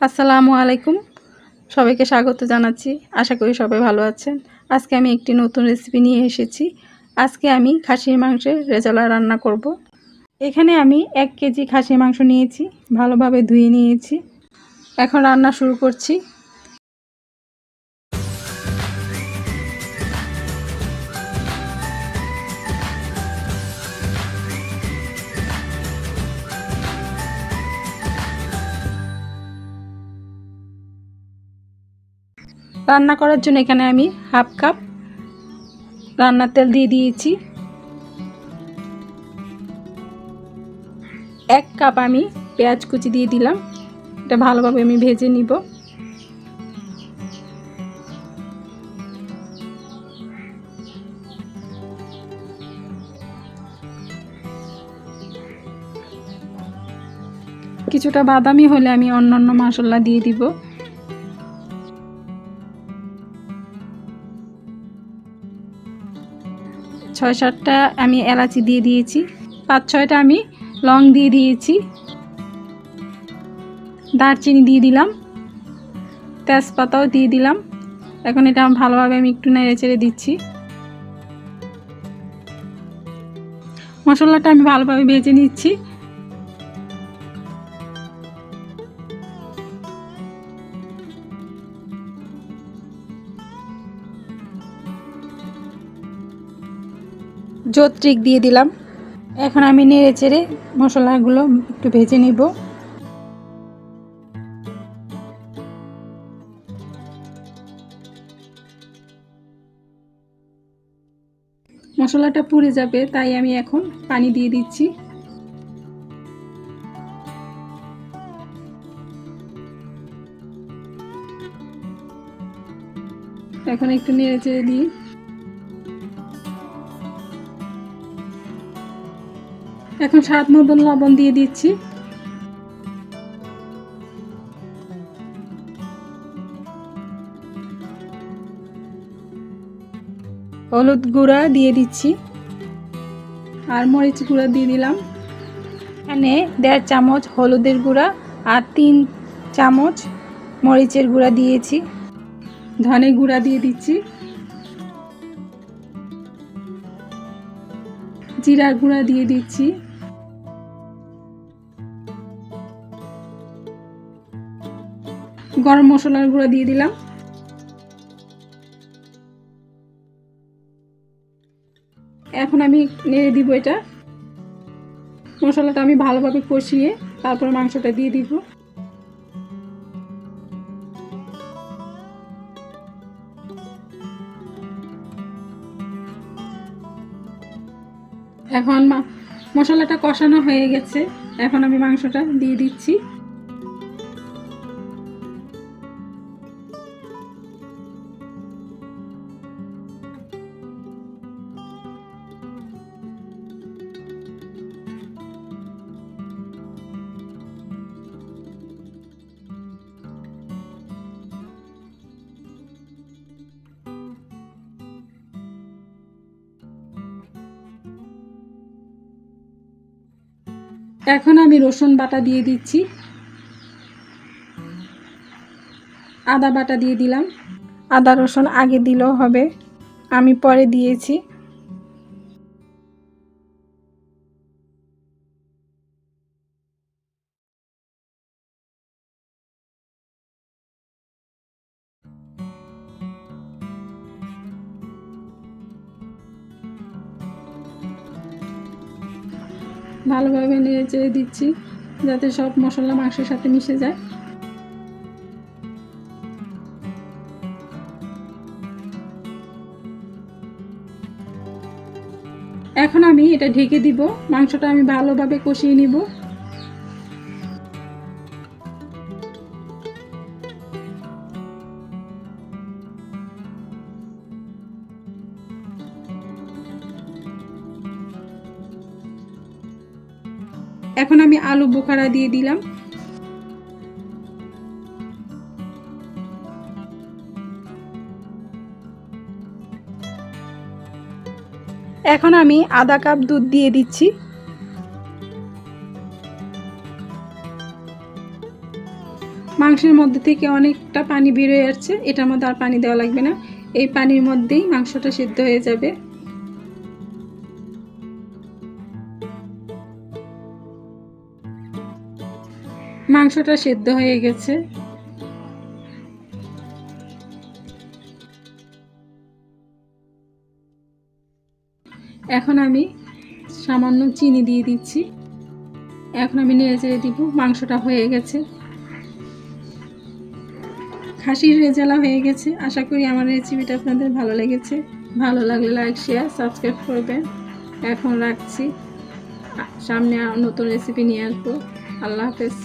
আসসালামু আলাইকুম, সবাইকে স্বাগত জানাচ্ছি। আশা করি সবাই ভালো আছেন। আজকে আমি একটি নতুন রেসিপি নিয়ে এসেছি। আজকে আমি খাসির মাংসের রেজালা রান্না করব। এখানে আমি 1 কেজি খাসির মাংস নিয়েছি, ভালোভাবে ধুয়ে নিয়েছি। এখন রান্না শুরু করছি। রান্না করার জন্য এখানে আমি হাফ কাপ রান্নার তেল দিয়ে দিয়েছি। 1 কাপ আমি পেঁয়াজ কুচি দিয়ে দিলাম। এটা ভালোভাবে আমি ভেজে নিব। কিছুটা বাদামি হলে আমি অন্যান্য মশলা দিয়ে দিব। ছয় সাতটা আমি এলাচি দিয়ে দিয়েছি, 5-6টা আমি লং দিয়ে দিয়েছি, দারচিনি দিয়ে দিলাম, তেজপাতাও দিয়ে দিলাম। এখন এটা ভালোভাবে আমি একটু নেড়ে চেড়ে দিচ্ছি। মশলাটা আমি ভালোভাবে ভেজে নিচ্ছি। জত্রিক দিয়ে দিলাম। এখন আমি নেড়ে চেড়ে মশলাগুলো একটু ভেজে নিব। মশলাটা পুড়ে যাবে, তাই আমি এখন পানি দিয়ে দিচ্ছি। এখন একটু নেড়ে চেড়ে দিই। এখন স্বাদ মতন লবণ দিয়ে দিচ্ছি। হলুদ গুঁড়া দিয়ে দিচ্ছি আর মরিচ গুঁড়া দিয়ে দিলাম। এখানে 1.5 চামচ হলুদের গুঁড়া আর 3 চামচ মরিচের গুঁড়া দিয়েছি। ধনে গুঁড়া দিয়ে দিচ্ছি, জিরা গুঁড়া দিয়ে দিচ্ছি, গরম মশলার গুঁড়া দিয়ে দিলাম। এখন আমি নেড়ে দিব। এটা মশলাটা আমি ভালোভাবে কষিয়ে তারপর মাংসটা দিয়ে দিব। এখন মশলাটা কষানো হয়ে গেছে, এখন আমি মাংসটা দিয়ে দিচ্ছি। এখন আমি রসুন বাটা দিয়ে দিচ্ছি, আদা বাটা দিয়ে দিলাম। আদা রসুন আগে দিলেও হবে, আমি পরে দিয়েছি। ভালোভাবে নেড়ে চেড়ে দিচ্ছি যাতে সব মশলা মাংসের সাথে মিশে যায়। এখন আমি এটা ঢেকে দিব। মাংসটা আমি ভালোভাবে কষিয়ে নিব। এখন আমি আলু বোখারা দিয়ে দিলাম। এখন আমি আধা কাপ দুধ দিয়ে দিচ্ছি। মাংসের মধ্যে থেকে অনেকটা পানি বের হয়ে আসছে, এটার মধ্যে আর পানি দেওয়া লাগবে না। এই পানির মধ্যেই মাংসটা সিদ্ধ হয়ে যাবে। মাংসটা সিদ্ধ হয়ে গেছে। এখন আমি সামান্য চিনি দিয়ে দিচ্ছি। এখন আমি নেড়ে চেড়ে দিব। মাংসটা হয়ে গেছে, খাসির রেজালা হয়ে গেছে। আশা করি আমার রেসিপিটা আপনাদের ভালো লেগেছে। ভালো লাগলে লাইক, শেয়ার, সাবস্ক্রাইব করবেন। এখন রাখছি, সামনে নতুন রেসিপি নিয়ে আসবো। আল্লাহ হাফেজ।